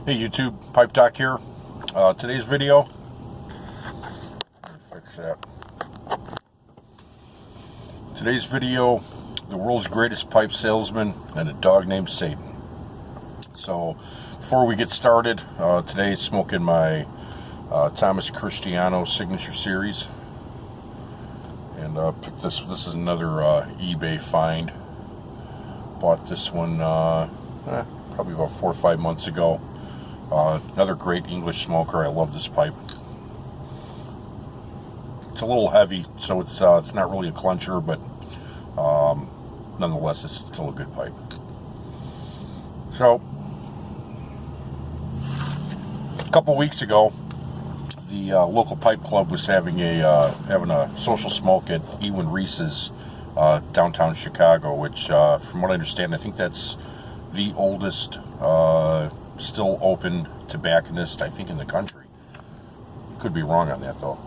Hey YouTube, Pipe Doc here. Today's video, fix that. Today's video, the world's greatest pipe salesman and a dog named Satan. So before we get started, today smoking my Thomas Cristiano Signature Series, and picked this. This is another eBay find. Bought this one probably about 4 or 5 months ago. Another great English smoker. I love this pipe. It's a little heavy, so it's not really a clencher, but nonetheless, it's still a good pipe. So, a couple weeks ago, the local pipe club was having a social smoke at Ewan Reese's downtown Chicago, which, from what I understand, I think that's the oldest still open tobacconist, I think, in the country. Could be wrong on that, though.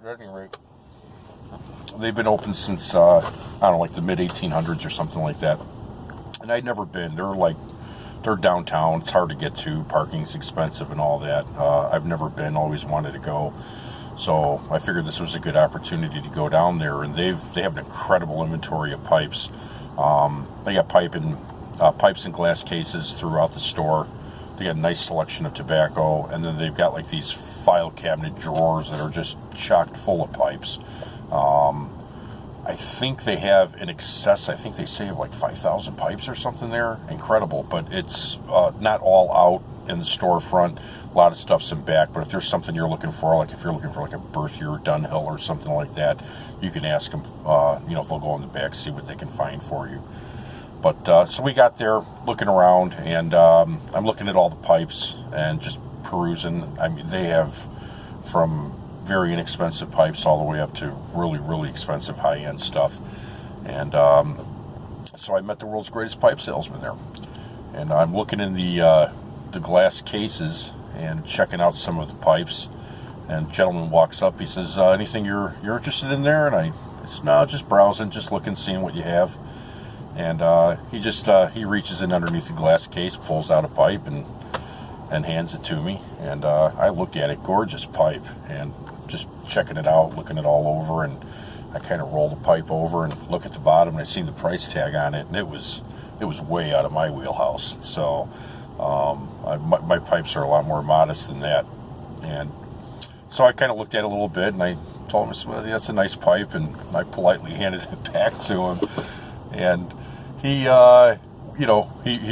At any rate, they've been open since, I don't know, like the mid-1800s or something like that. And I'd never been. They're downtown. It's hard to get to. Parking's expensive and all that. I've never been. Always wanted to go. So I figured this was a good opportunity to go down there. And they have an incredible inventory of pipes. They got pipes in glass cases throughout the store. They got a nice selection of tobacco, and then they've got like these file cabinet drawers that are just chocked full of pipes. I think they have in excess, I think they say, of like 5,000 pipes or something there. Incredible, but it's not all out in the storefront. A lot of stuff's in back, but if there's something you're looking for, like if you're looking for like a Berthier or Dunhill or something like that, you can ask them, if they'll go in the back, see what they can find for you. But, so we got there looking around, and I'm looking at all the pipes and just perusing. I mean, they have from very inexpensive pipes all the way up to really, really expensive high-end stuff. And so I met the world's greatest pipe salesman there. And I'm looking in the glass cases and checking out some of the pipes. And a gentleman walks up. He says, anything you're interested in there? And I said, no, just browsing, just looking, seeing what you have. And he reaches in underneath the glass case, pulls out a pipe, and hands it to me. And I look at it, gorgeous pipe, and just checking it out, looking it all over. And I kind of roll the pipe over and look at the bottom, and I see the price tag on it, and it was way out of my wheelhouse. So my pipes are a lot more modest than that. And so I kind of looked at it a little bit, and I told him, I said, well, that's a nice pipe, and I politely handed it back to him. And he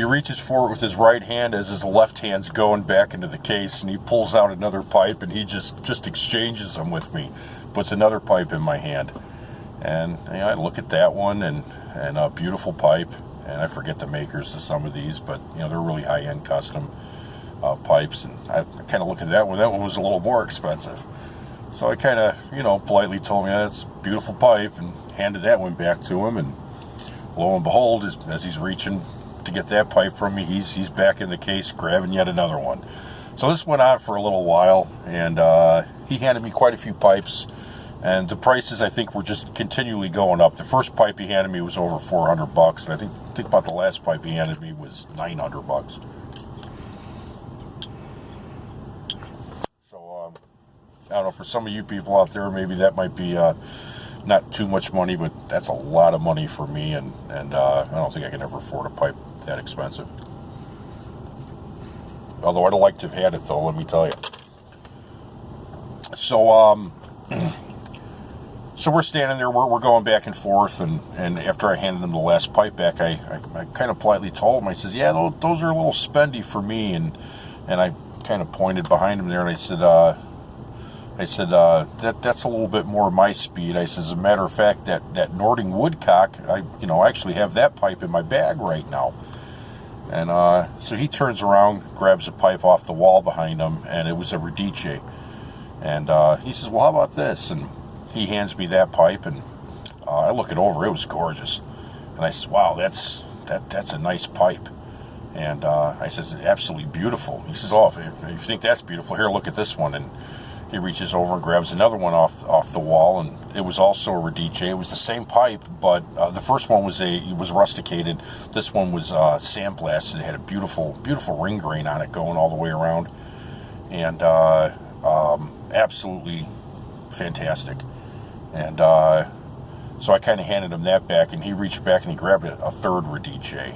reaches for it with his right hand as his left hand's going back into the case, and he pulls out another pipe, and he just exchanges them with me, puts another pipe in my hand. And I look at that one, and a beautiful pipe, and I forget the makers of some of these, but they're really high-end custom pipes. And I kind of look at that one. That one was a little more expensive. So I kind of, politely told him, yeah, that's a beautiful pipe, and handed that one back to him. And lo and behold, as he's reaching to get that pipe from me, he's back in the case grabbing yet another one. So this went on for a little while, and he handed me quite a few pipes, and the prices, I think, were just continually going up. The first pipe he handed me was over $400, and I think about the last pipe he handed me was $900. So I don't know, for some of you people out there, maybe that might be not too much money, but that's a lot of money for me, and I don't think I can ever afford a pipe that expensive. Although I'd like to have had it, though, let me tell you. So so we're standing there, we're going back and forth, and after I handed him the last pipe back, I kind of politely told him, I says, yeah, those are a little spendy for me, and I kind of pointed behind him there, and I said, that's a little bit more my speed. I says, as a matter of fact, that Nording Woodcock, I actually have that pipe in my bag right now. And so he turns around, grabs a pipe off the wall behind him, and it was a Radice. And he says, well, how about this? And he hands me that pipe, and I look it over. It was gorgeous. And I said, wow, that's a nice pipe. And I says, absolutely beautiful. He says, oh, if you think that's beautiful, here, look at this one. And he reaches over and grabs another one off the wall, and it was also a Radice. It was the same pipe, but the first one was rusticated. This one was sandblasted. It had a beautiful ring grain on it going all the way around, and absolutely fantastic. And so I kind of handed him that back, and he reached back and he grabbed a third Radice,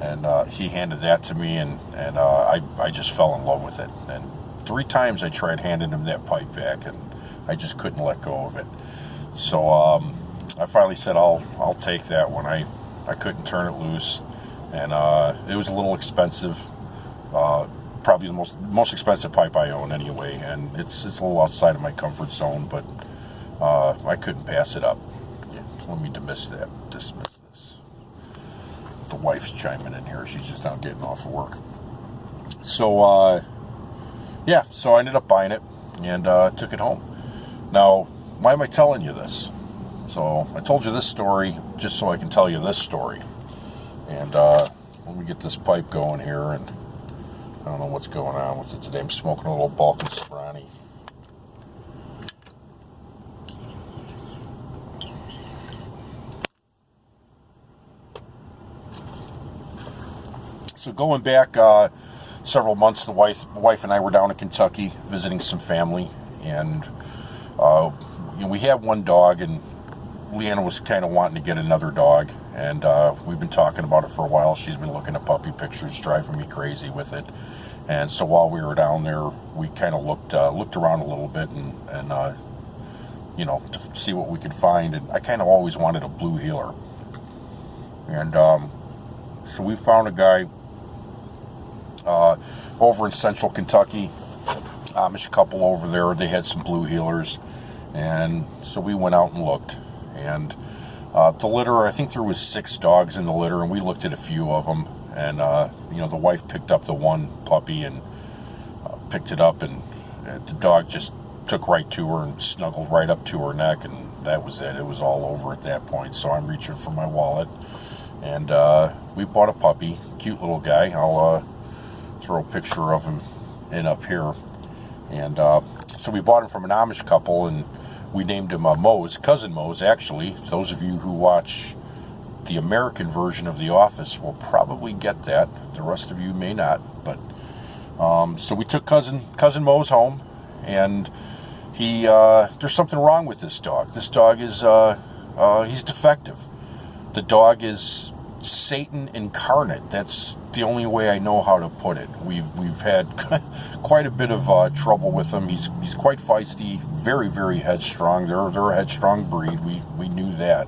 and he handed that to me, and I just fell in love with it. And 3 times I tried handing him that pipe back, and I just couldn't let go of it. So I finally said, I'll take that one. I couldn't turn it loose, and it was a little expensive. Probably the most expensive pipe I own anyway, and it's a little outside of my comfort zone, but I couldn't pass it up. Yeah, let me dismiss this. The wife's chiming in here. She's just now getting off of work. So yeah, so I ended up buying it and took it home. Now, why am I telling you this? So I told you this story just so I can tell you this story. And let me get this pipe going here, and I don't know what's going on with it today. I'm smoking a little Balkan Sperani. So going back several months, the wife and I were down in Kentucky visiting some family, and we had one dog, and Leanna was kind of wanting to get another dog, and we've been talking about it for a while. She's been looking at puppy pictures, driving me crazy with it. And so while we were down there, we kind of looked around a little bit, and to see what we could find. And I kind of always wanted a blue heeler, and so we found a guy over in central Kentucky, Amish couple over there. They had some blue heelers, and so we went out and looked. And the litter, I think there was 6 dogs in the litter, and we looked at a few of them. And the wife picked up the one puppy and picked it up, and the dog just took right to her and snuggled right up to her neck, and that was it. It was all over at that point. So I'm reaching for my wallet, and we bought a puppy, cute little guy. I'll throw a picture of him in up here. And so we bought him from an Amish couple, and we named him Mose, Cousin Mose, actually. Those of you who watch the American version of The Office will probably get that. The rest of you may not. But so we took Cousin Mose home, and there's something wrong with this dog. This dog is he's defective. The dog is Satan incarnate. That's the only way I know how to put it. We've had quite a bit of trouble with him. He's quite feisty, very, very headstrong. They're a headstrong breed. We knew that,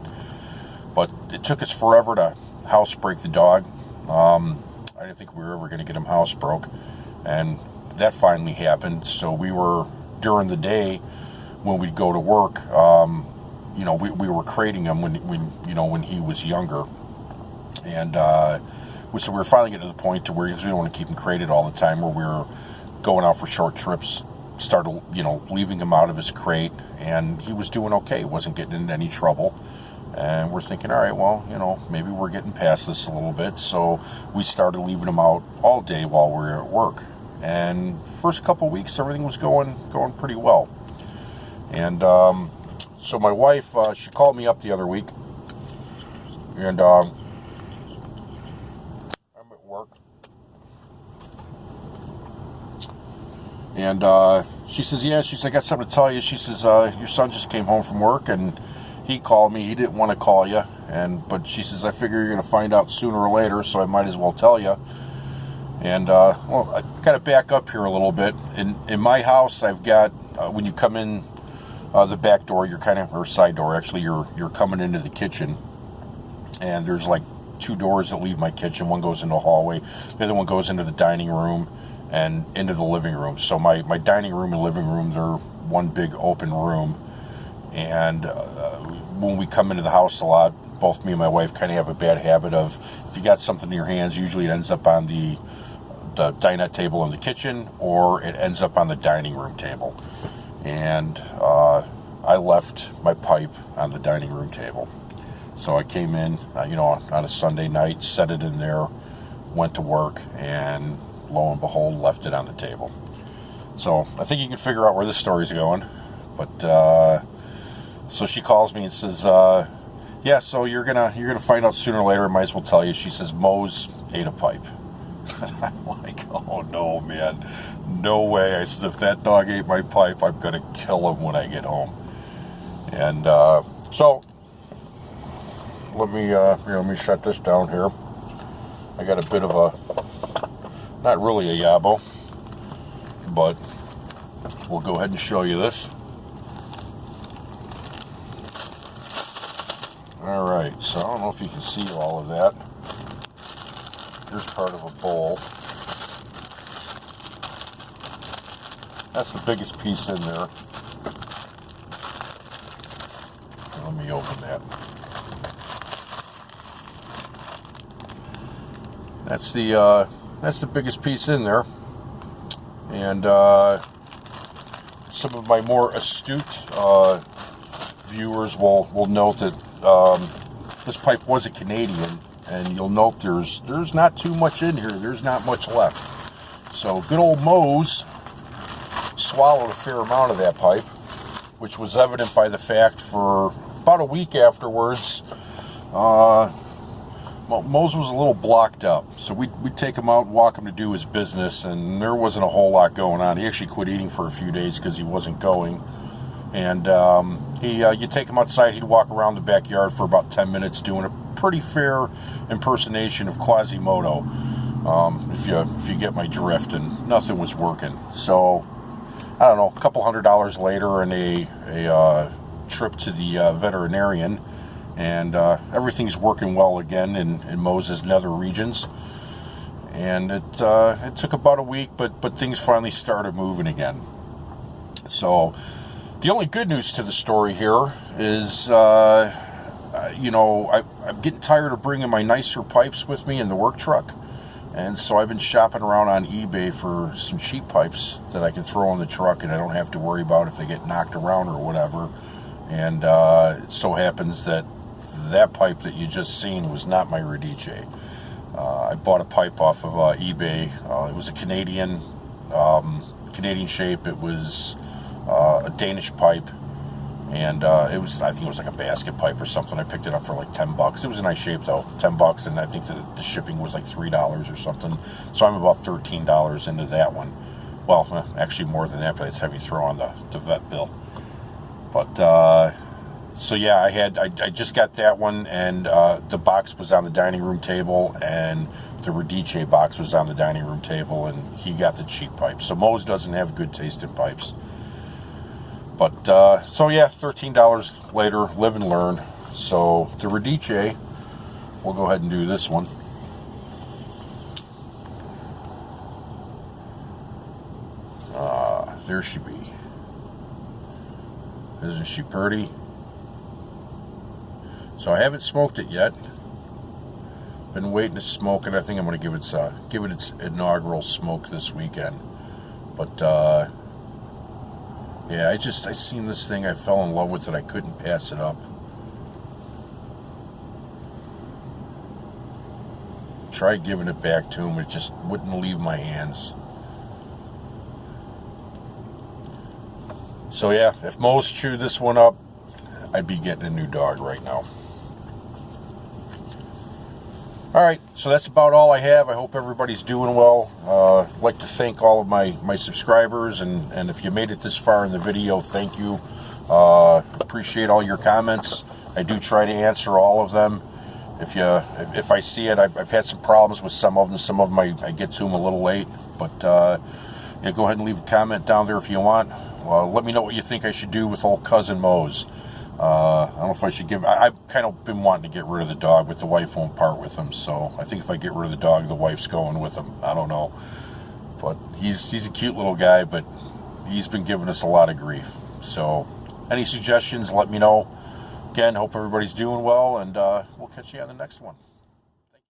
but it took us forever to housebreak the dog. I didn't think we were ever going to get him housebroke, and that finally happened. So we were, during the day when we'd go to work, we were crating him when he was younger. And so we were finally getting to the point to where we didn't want to keep him crated all the time, where we were going out for short trips, started, leaving him out of his crate, and he was doing okay. He wasn't getting into any trouble. And we're thinking, all right, well, maybe we're getting past this a little bit. So we started leaving him out all day while we were at work. And first couple of weeks, everything was going pretty well. And so my wife, she called me up the other week, and work, and she says, yeah, she says, I got something to tell you. She says, your son just came home from work, and he called me. He didn't want to call you, but she says, I figure you're going to find out sooner or later, so I might as well tell you. And well, I got to back up here a little bit. In my house, I've got when you come in the back door, or side door, actually, you're coming into the kitchen, and there's like 2 doors that leave my kitchen. One goes into a hallway, the other one goes into the dining room and into the living room. So my dining room and living room, they're one big open room. And when we come into the house a lot, both me and my wife kind of have a bad habit of, if you got something in your hands, usually it ends up on the dinette table in the kitchen, or it ends up on the dining room table. And I left my pipe on the dining room table. So I came in, on a Sunday night, set it in there, went to work, and lo and behold, left it on the table. So I think you can figure out where this story's going. But so she calls me and says, "Yeah, so you're gonna find out sooner or later. I might as well tell you." She says, "Mose ate a pipe." And I'm like, "Oh no, man, no way!" I said, "If that dog ate my pipe, I'm gonna kill him when I get home." And so let me shut this down here. I got a bit of a, not really a yabo, but we'll go ahead and show you this. Alright, so I don't know if you can see all of that. Here's part of a bowl. That's the biggest piece in there. Let me open that. That's the biggest piece in there. And some of my more astute viewers will note that this pipe was a Canadian, and you'll note there's not too much in here. There's not much left. So good old Mose swallowed a fair amount of that pipe, which was evident by the fact for about a week afterwards, Mose was a little blocked up. So we'd take him out and walk him to do his business, and there wasn't a whole lot going on. He actually quit eating for a few days because he wasn't going. And you take him outside, he'd walk around the backyard for about 10 minutes doing a pretty fair impersonation of Quasimodo, if you get my drift, and nothing was working. So, I don't know, a couple $100 later and a trip to the veterinarian, and everything's working well again in Mose's nether regions. And it took about a week, but things finally started moving again. So the only good news to the story here is, I'm getting tired of bringing my nicer pipes with me in the work truck. And so I've been shopping around on eBay for some cheap pipes that I can throw in the truck, and I don't have to worry about if they get knocked around or whatever. And it so happens that pipe that you just seen was not my Radice. I bought a pipe off of eBay. It was a Canadian shape. It was a Danish pipe, and I think it was like a basket pipe or something. I picked it up for like $10. It was a nice shape though, $10, and I think the shipping was like $3 or something. So I'm about $13 into that one. Well, actually more than that, but it's heavy throw on the vet bill. But so yeah, I just got that one, and the box was on the dining room table, and the Radice box was on the dining room table, and he got the cheap pipe. So Mose doesn't have good taste in pipes. But, so yeah, $13 later, live and learn. So the Radice, we'll go ahead and do this one. There she be. Isn't she pretty? So I haven't smoked it yet. Been waiting to smoke it. I think I'm going to give it its inaugural smoke this weekend. But yeah, I seen this thing. I fell in love with it. I couldn't pass it up. Tried giving it back to him. It just wouldn't leave my hands. So yeah, if Mose chewed this one up, I'd be getting a new dog right now. Alright, so that's about all I have. I hope everybody's doing well. I'd like to thank all of my subscribers, and if you made it this far in the video, thank you. Appreciate all your comments. I do try to answer all of them. If I see it, I've had some problems with some of them. Some of them I get to them a little late. But yeah, go ahead and leave a comment down there if you want. Let me know what you think I should do with old cousin Mose. I don't know if I should I've kind of been wanting to get rid of the dog, but the wife won't part with him. So I think if I get rid of the dog, the wife's going with him. I don't know. But he's a cute little guy, but he's been giving us a lot of grief. So any suggestions, let me know. Again, hope everybody's doing well, and we'll catch you on the next one.